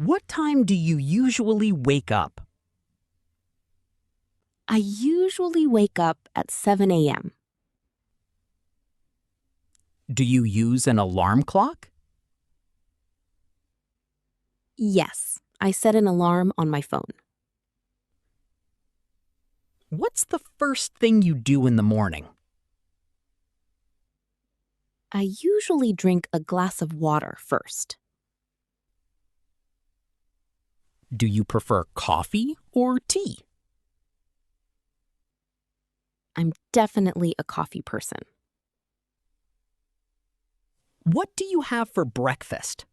What time do you usually wake up? I usually wake up at 7 a.m. Do you use an alarm clock? Yes, I set an alarm on my phone. What's the first thing you do in the morning? I usually drink a glass of water first. Do you prefer coffee or tea? I'm definitely a coffee person. What do you have for breakfast?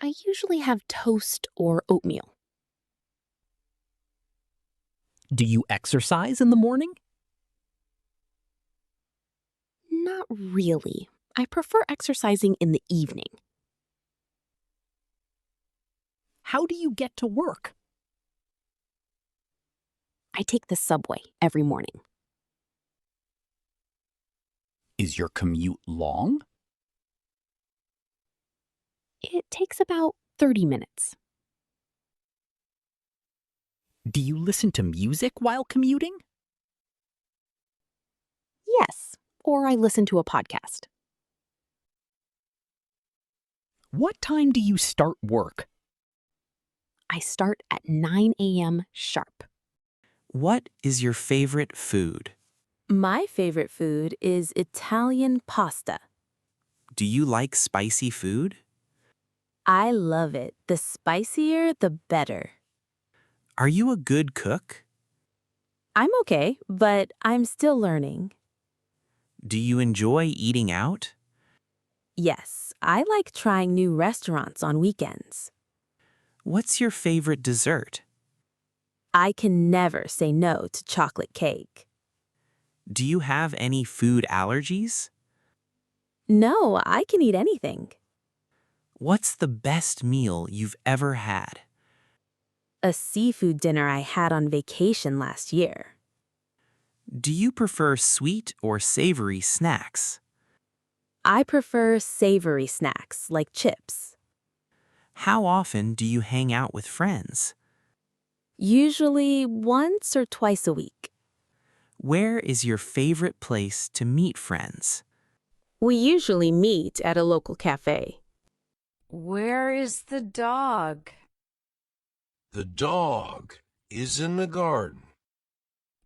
I usually have toast or oatmeal. Do you exercise in the morning? Not really. I prefer exercising in the evening. How do you get to work? I take the subway every morning. Is your commute long? It takes about 30 minutes. Do you listen to music while commuting? Yes, or I listen to a podcast. What time do you start work? I start at 9 a.m. sharp. What is your favorite food? My favorite food is Italian pasta. Do you like spicy food? I love it. The spicier, the better. Are you a good cook? I'm okay, but I'm still learning. Do you enjoy eating out? Yes, I like trying new restaurants on weekends. What's your favorite dessert? I can never say no to chocolate cake. Do you have any food allergies? No, I can eat anything. What's the best meal you've ever had? A seafood dinner I had on vacation last year. Do you prefer sweet or savory snacks? I prefer savory snacks like chips. How often do you hang out with friends? Usually once or twice a week. Where is your favorite place to meet friends? We usually meet at a local cafe. Where is the dog? The dog is in the garden.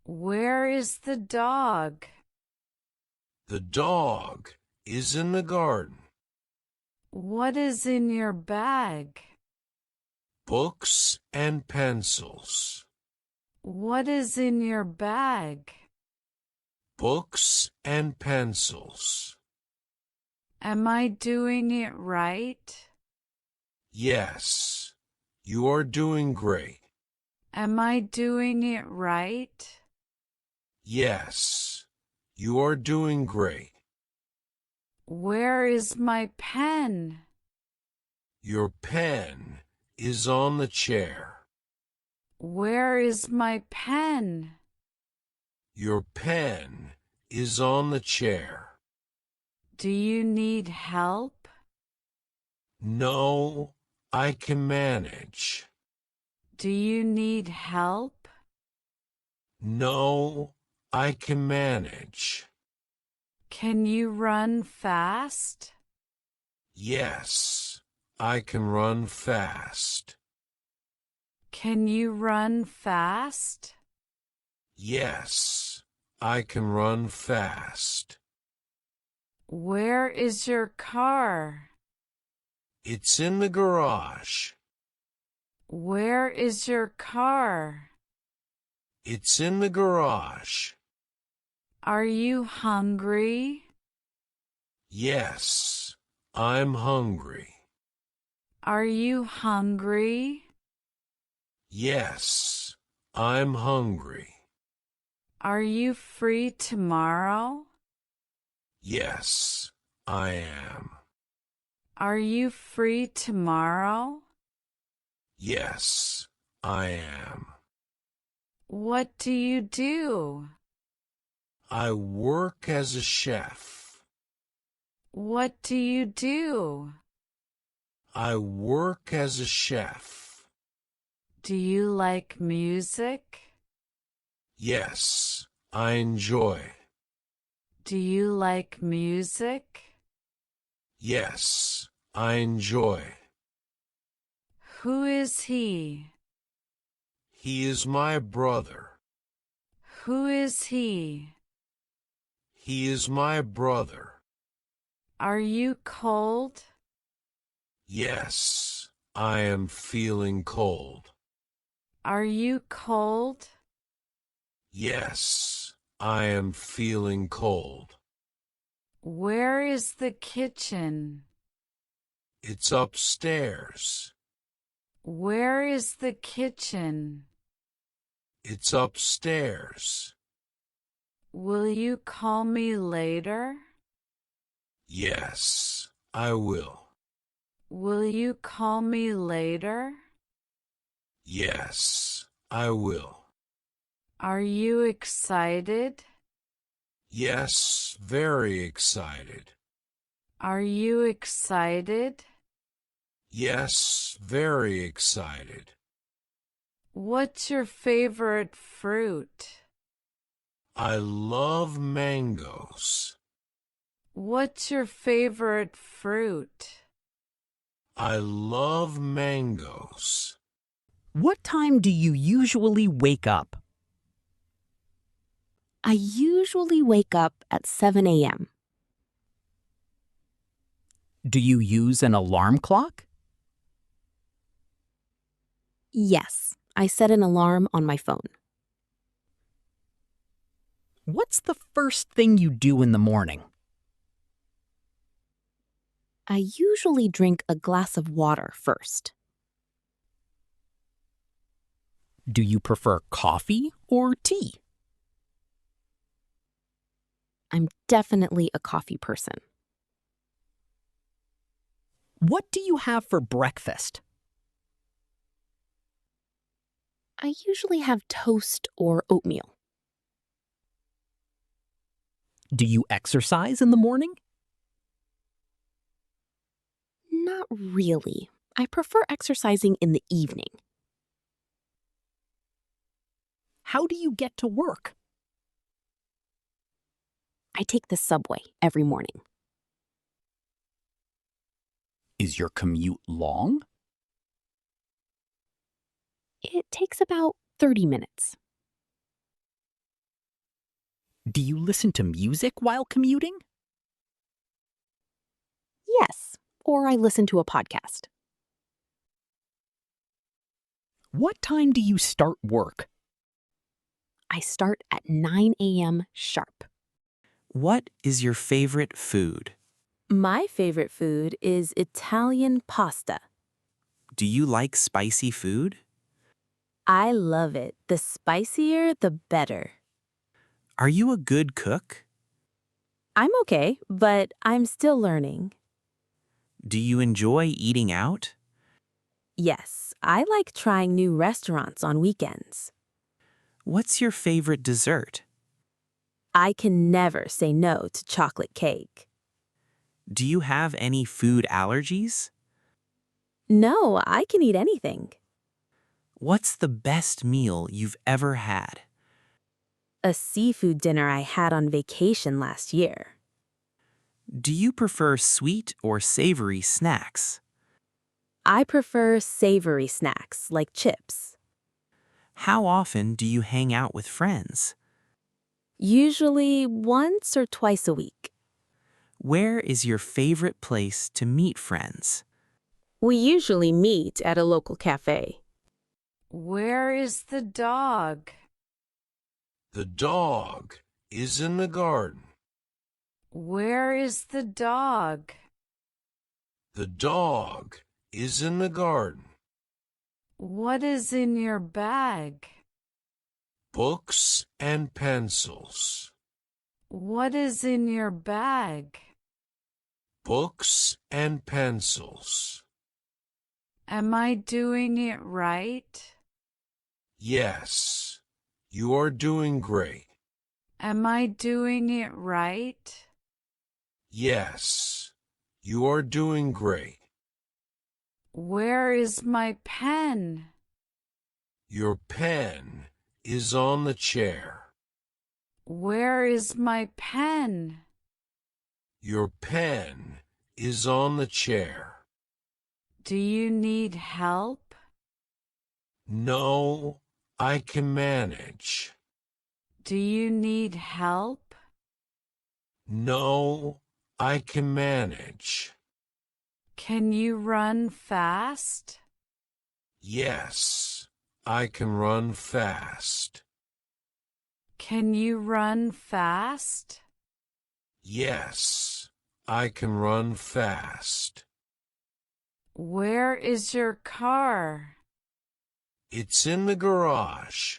Where is the dog? The dog is in the garden. What is in your bag? Books and pencils. What is in your bag? Books and pencils. Am I doing it right? Yes, you are doing great. Am I doing it right? Yes, you are doing great. Where is my pen? Your pen is on the chair. Where is my pen? Your pen is on the chair. Do you need help? No, I can manage. Do you need help? No, I can manage. Can you run fast? Yes, I can run fast. Can you run fast? Yes, I can run fast. Where is your car? It's in the garage. Where is your car? It's in the garage. Are you hungry? Yes, I'm hungry. Are you hungry? Yes, I'm hungry. Are you free tomorrow? Yes, I am. Are you free tomorrow? Yes, I am. What do you do? I work as a chef. What do you do? I work as a chef. Do you like music? Yes, I enjoy. Do you like music? Yes, I enjoy. Who is he? He is my brother. Who is he? He is my brother. Are you cold? Yes, I am feeling cold. Are you cold? Yes, I am feeling cold. Where is the kitchen? It's upstairs. Where is the kitchen? It's upstairs. Will you call me later? Yes, I will. Will you call me later? Yes, I will. Are you excited? Yes, very excited. Are you excited? Yes, very excited. What's your favorite fruit? I love mangoes. What's your favorite fruit? I love mangoes. what time do you usually wake up? I usually wake up at 7 a.m. Do you use an alarm clock? Yes, I set an alarm on my phone. What's the first thing you do in the morning? I usually drink a glass of water first. Do you prefer coffee or tea? I'm definitely a coffee person. What do you have for breakfast? I usually have toast or oatmeal. Do you exercise in the morning? Not really. I prefer exercising in the evening. How do you get to work? I take the subway every morning. Is your commute long? It takes about 30 minutes. Do you listen to music while commuting? Yes, or I listen to a podcast. What time do you start work? I start at 9 a.m. sharp. What is your favorite food? My favorite food is Italian pasta. Do you like spicy food? I love it. The spicier, the better. Are you a good cook? I'm okay, but I'm still learning. Do you enjoy eating out? Yes, I like trying new restaurants on weekends. What's your favorite dessert? I can never say no to chocolate cake. Do you have any food allergies? No, I can eat anything. What's the best meal you've ever had? A seafood dinner I had on vacation last year. Do you prefer sweet or savory snacks? I prefer savory snacks like chips. How often do you hang out with friends? Usually once or twice a week. Where is your favorite place to meet friends? We usually meet at a local cafe. Where is the dog? The dog is in the garden. Where is the dog? The dog is in the garden. What is in your bag? Books and pencils. What is in your bag? Books and pencils. Am I doing it right? Yes, you are doing great. Am I doing it right? Yes, you are doing great. Where is my pen? Your pen is on the chair. Where is my pen? Your pen is on the chair. Do you need help? No, I can manage. Do you need help? No, I can manage. Can you run fast? Yes, I can run fast. Can you run fast? Yes, I can run fast. Where is your car? It's in the garage.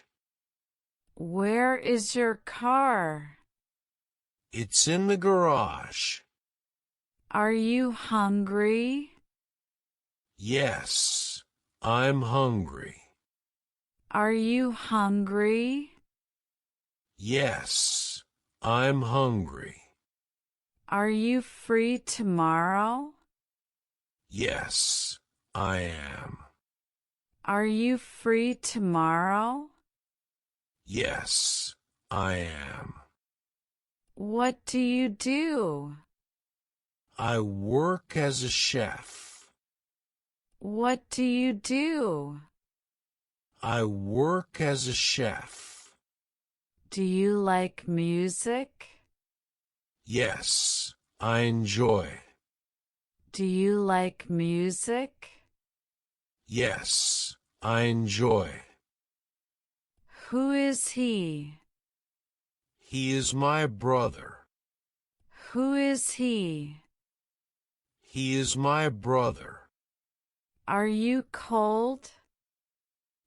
Where is your car? It's in the garage. Are you hungry? Yes, I'm hungry. Are you hungry? Yes, I'm hungry. Are you free tomorrow? Yes, I am. Are you free tomorrow? Yes, I am. What do you do? I work as a chef. What do you do? I work as a chef. Do you like music? Yes, I enjoy. Do you like music? Yes, I enjoy. Who is he? He is my brother. Who is he? He is my brother. Are you cold?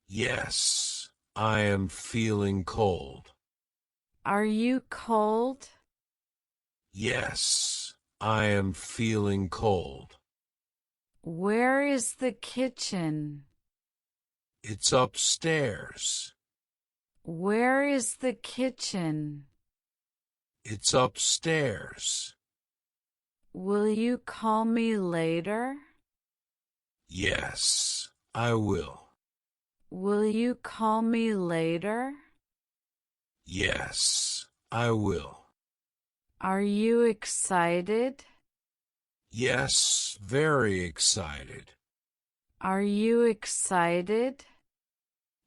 Yes, I am feeling cold. Are you cold? Yes, I am feeling cold. Where is the kitchen? It's upstairs. Where is the kitchen? It's upstairs. Will you call me later? Yes, I will. Will you call me later? Yes, I will. Are you excited? Yes, very excited. Are you excited?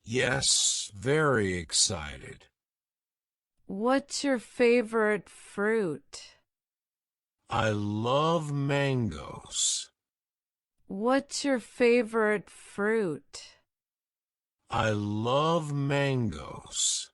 Yes, very excited. What's your favorite fruit? I love mangoes. What's your favorite fruit? I love mangoes.